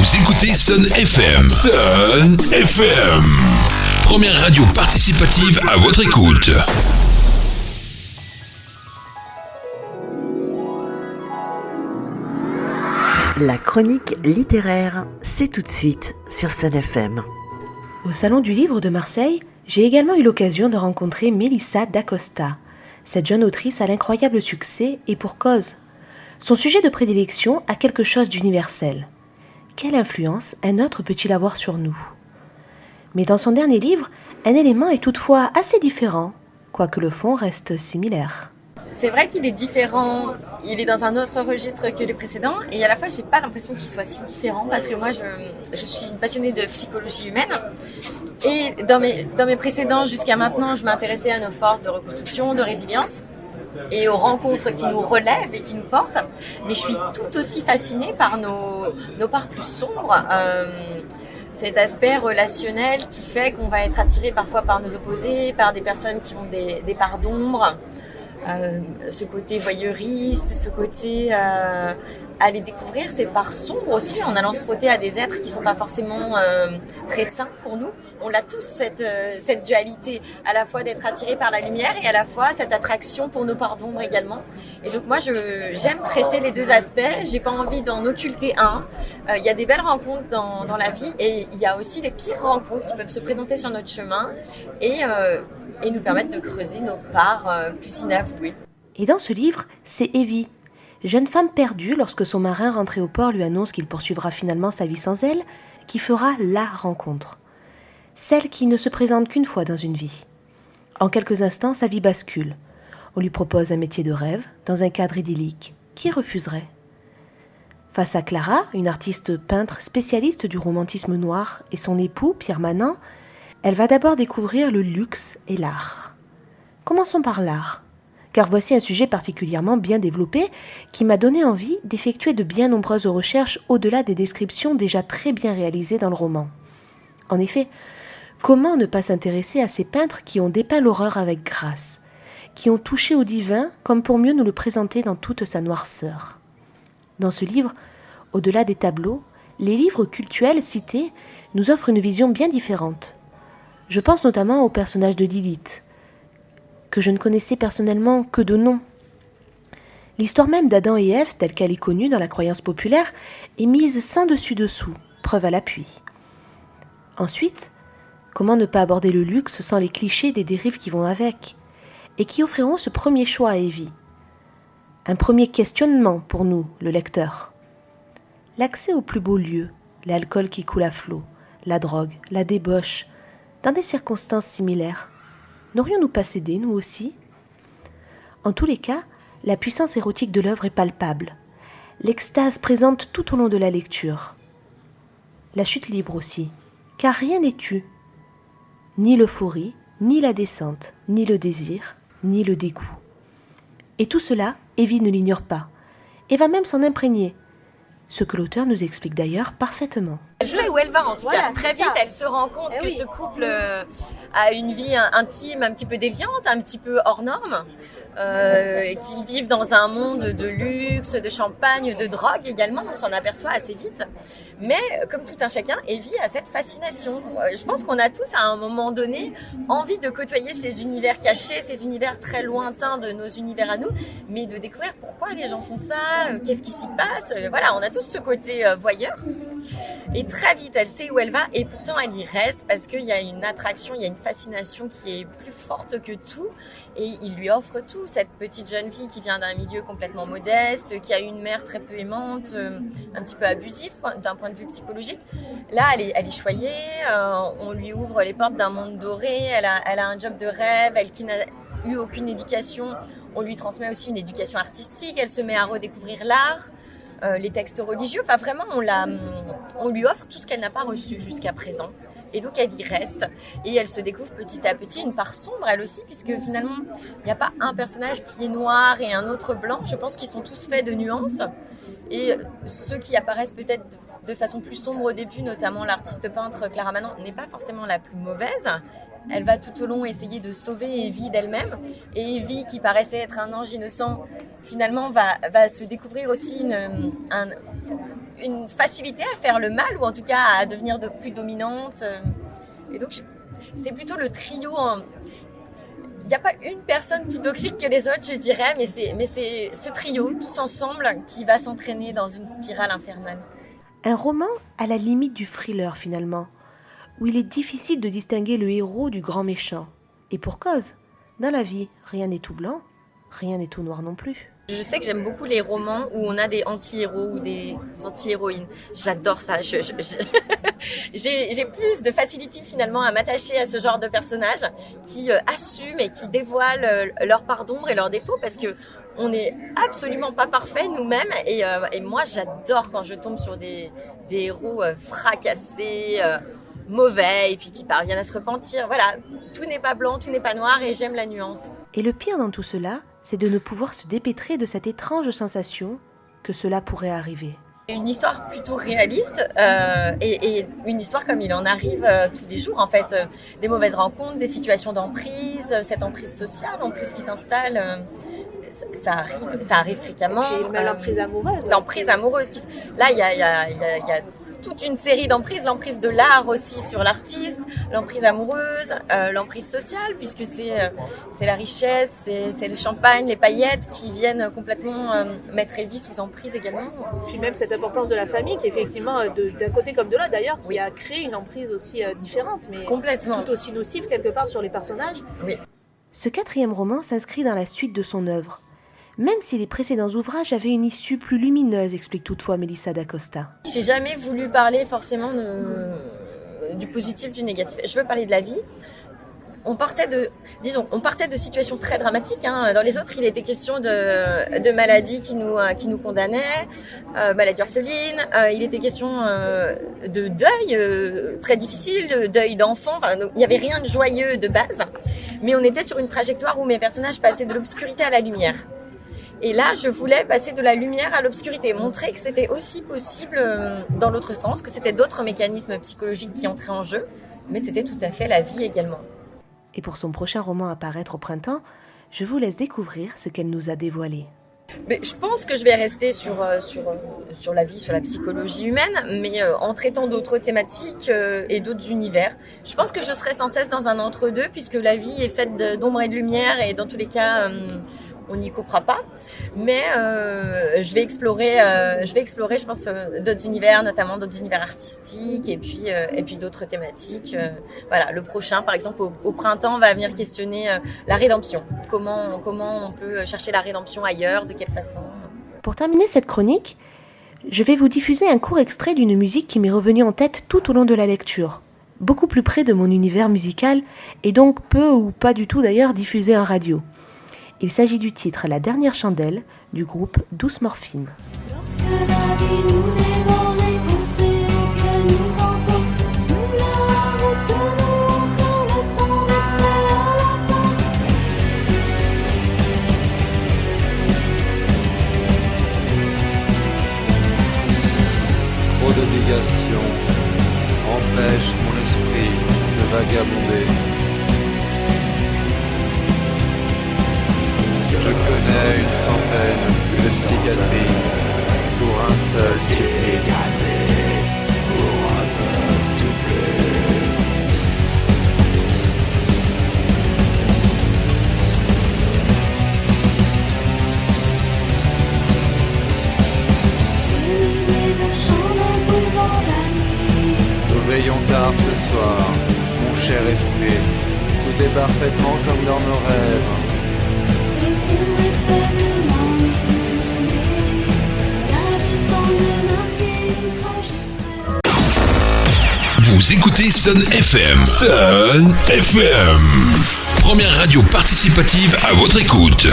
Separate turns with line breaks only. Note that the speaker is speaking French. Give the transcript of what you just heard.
Vous écoutez Sun FM. Sun FM. Première radio participative à votre écoute.
La chronique littéraire, c'est tout de suite sur Sun FM.
Au Salon du Livre de Marseille, j'ai également eu l'occasion de rencontrer Melissa d'Acosta. Cette jeune autrice a l'incroyable succès et pour cause. Son sujet de prédilection a quelque chose d'universel. Quelle influence un autre peut-il avoir sur nous ? Mais dans son dernier livre, un élément est toutefois assez différent, quoique le fond reste similaire.
C'est vrai qu'il est différent, il est dans un autre registre que les précédents et à la fois j'ai pas l'impression qu'il soit si différent parce que moi je suis une passionnée de psychologie humaine et dans mes précédents jusqu'à maintenant je m'intéressais à nos forces de reconstruction, de résilience et aux rencontres qui nous relèvent et qui nous portent, mais je suis tout aussi fascinée par nos parts plus sombres. Cet aspect relationnel qui fait qu'on va être attiré parfois par nos opposés, par des personnes qui ont des parts d'ombre. Ce côté voyeuriste, ce côté aller découvrir ces parts sombres aussi en allant se frotter à des êtres qui sont pas forcément très sains pour nous. On a tous cette dualité, à la fois d'être attiré par la lumière et à la fois cette attraction pour nos parts d'ombre également. Et donc moi j'aime traiter les deux aspects, j'ai pas envie d'en occulter un. Il y a des belles rencontres dans la vie et il y a aussi les pires rencontres qui peuvent se présenter sur notre chemin et nous permettre de creuser nos parts plus inavouées.
Et dans ce livre, c'est Evie, jeune femme perdue lorsque son marin rentré au port lui annonce qu'il poursuivra finalement sa vie sans elle, qui fera la rencontre. Celle qui ne se présente qu'une fois dans une vie. En quelques instants, sa vie bascule. On lui propose un métier de rêve, dans un cadre idyllique. Qui refuserait ? Face à Clara, une artiste peintre spécialiste du romantisme noir, et son époux, Pierre Manant, elle va d'abord découvrir le luxe et l'art. Commençons par l'art, car voici un sujet particulièrement bien développé qui m'a donné envie d'effectuer de bien nombreuses recherches au-delà des descriptions déjà très bien réalisées dans le roman. En effet, comment ne pas s'intéresser à ces peintres qui ont dépeint l'horreur avec grâce, qui ont touché au divin comme pour mieux nous le présenter dans toute sa noirceur. Dans ce livre, au-delà des tableaux, les livres cultuels cités nous offrent une vision bien différente. Je pense notamment au personnage de Lilith, que je ne connaissais personnellement que de nom. L'histoire même d'Adam et Ève, telle qu'elle est connue dans la croyance populaire, est mise sans dessus-dessous, preuve à l'appui. Ensuite, comment ne pas aborder le luxe sans les clichés des dérives qui vont avec, et qui offriront ce premier choix à Evie. Un premier questionnement pour nous, le lecteur. L'accès aux plus beaux lieux, l'alcool qui coule à flot, la drogue, la débauche, dans des circonstances similaires. N'aurions-nous pas cédé, nous aussi ? En tous les cas, la puissance érotique de l'œuvre est palpable. L'extase présente tout au long de la lecture. La chute libre aussi, car rien n'est tu. Ni l'euphorie, ni la descente, ni le désir, ni le dégoût. Et tout cela, Evie ne l'ignore pas, et va même s'en imprégner, ce que l'auteur nous explique d'ailleurs parfaitement.
Elle sait où elle va en tout cas. Très vite, elle se rend compte que ce couple a une vie intime un petit peu déviante, un petit peu hors norme. Qu'ils vivent dans un monde de luxe, de champagne, de drogue également, on s'en aperçoit assez vite. Mais comme tout un chacun, Evie a cette fascination. Je pense qu'on a tous à un moment donné envie de côtoyer ces univers cachés, ces univers très lointains de nos univers à nous, mais de découvrir pourquoi les gens font ça, qu'est-ce qui s'y passe. Voilà, on a tous ce côté voyeur. Et très vite, elle sait où elle va et pourtant elle y reste parce qu'il y a une attraction, il y a une fascination qui est plus forte que tout et il lui offre tout. Cette petite jeune fille qui vient d'un milieu complètement modeste, qui a une mère très peu aimante, un petit peu abusive d'un point de vue psychologique. Là, elle est choyée, on lui ouvre les portes d'un monde doré, elle a un job de rêve, elle qui n'a eu aucune éducation, on lui transmet aussi une éducation artistique, elle se met à redécouvrir l'art. Les textes religieux, enfin vraiment on lui offre tout ce qu'elle n'a pas reçu jusqu'à présent et donc elle y reste et elle se découvre petit à petit une part sombre elle aussi puisque finalement il n'y a pas un personnage qui est noir et un autre blanc, je pense qu'ils sont tous faits de nuances et ceux qui apparaissent peut-être de façon plus sombre au début, notamment l'artiste peintre Clara Manant n'est pas forcément la plus mauvaise. Elle va tout au long essayer de sauver Evie d'elle-même. Et Evie, qui paraissait être un ange innocent, finalement va se découvrir aussi une facilité à faire le mal, ou en tout cas à devenir plus dominante. Et donc, c'est plutôt le trio. Il n'y a pas une personne plus toxique que les autres, je dirais, mais c'est ce trio, tous ensemble, qui va s'entraîner dans une spirale infernale.
Un roman à la limite du thriller, finalement, où il est difficile de distinguer le héros du grand méchant. Et pour cause, dans la vie, rien n'est tout blanc, rien n'est tout noir non plus.
Je sais que j'aime beaucoup les romans où on a des anti-héros ou des anti-héroïnes. J'adore ça. J'ai plus de facilité finalement à m'attacher à ce genre de personnages qui assument et qui dévoilent leur part d'ombre et leurs défauts, parce que on n'est absolument pas parfait nous-mêmes. Et moi, j'adore quand je tombe sur des héros fracassés, mauvais, et puis qui parviennent à se repentir. Voilà, tout n'est pas blanc, tout n'est pas noir, et j'aime la nuance.
Et le pire dans tout cela, c'est de ne pouvoir se dépêtrer de cette étrange sensation que cela pourrait arriver.
Une histoire plutôt réaliste et une histoire comme il en arrive tous les jours en fait. Des mauvaises rencontres, des situations d'emprise, cette emprise sociale en plus qui s'installe. Ça arrive fréquemment.
Et même l'emprise amoureuse.
L'emprise amoureuse. Là, il y a toute une série d'emprises, l'emprise de l'art aussi sur l'artiste, l'emprise amoureuse, l'emprise sociale, puisque c'est la richesse, c'est le champagne, les paillettes qui viennent complètement mettre Evie sous emprise également.
Puis même cette importance de la famille qui effectivement, d'un côté comme de l'autre d'ailleurs, qui a créé une emprise aussi différente, mais
complètement
tout aussi nocive quelque part sur les personnages.
Oui.
Ce 4e roman s'inscrit dans la suite de son œuvre. Même si les précédents ouvrages avaient une issue plus lumineuse, explique toutefois Melissa d'Acosta.
J'ai jamais voulu parler forcément du positif, du négatif. Je veux parler de la vie. On partait de situations très dramatiques. Dans les autres, il était question de maladies qui nous condamnaient, maladies orphelines. Il était question de deuil très difficile, de deuil d'enfant. Enfin, il n'y avait rien de joyeux de base, mais on était sur une trajectoire où mes personnages passaient de l'obscurité à la lumière. Et là, je voulais passer de la lumière à l'obscurité, montrer que c'était aussi possible dans l'autre sens, que c'était d'autres mécanismes psychologiques qui entraient en jeu, mais c'était tout à fait la vie également.
Et pour son prochain roman à paraître au printemps, je vous laisse découvrir ce qu'elle nous a dévoilé.
Mais je pense que je vais rester sur la vie, sur la psychologie humaine, mais en traitant d'autres thématiques et d'autres univers. Je pense que je serai sans cesse dans un entre-deux, puisque la vie est faite d'ombre et de lumière, et dans tous les cas... on n'y coupera pas, mais je vais explorer, je pense, d'autres univers, notamment d'autres univers artistiques, et puis d'autres thématiques. Voilà, le prochain, par exemple, au printemps, va venir questionner la rédemption. Comment on peut chercher la rédemption ailleurs, de quelle façon.
Pour terminer cette chronique, je vais vous diffuser un court extrait d'une musique qui m'est revenue en tête tout au long de la lecture. Beaucoup plus près de mon univers musical, et donc peu ou pas du tout d'ailleurs diffusé en radio. Il s'agit du titre « La dernière chandelle » du groupe Douce Morphine.
Lorsque la vie nous dévore les conseils auxquels nous emporte, nous la retenons encore le temps de paix à la porte.
Trop d'obligations empêchent mon esprit de vagabonder. Je connais une centaine de cicatrices pour un seul supplice. Nous veillons tard ce soir, mon cher esprit. Tout est parfaitement comme dans nos rêves.
Vous écoutez Sun FM. Sun FM. Première radio participative à votre écoute.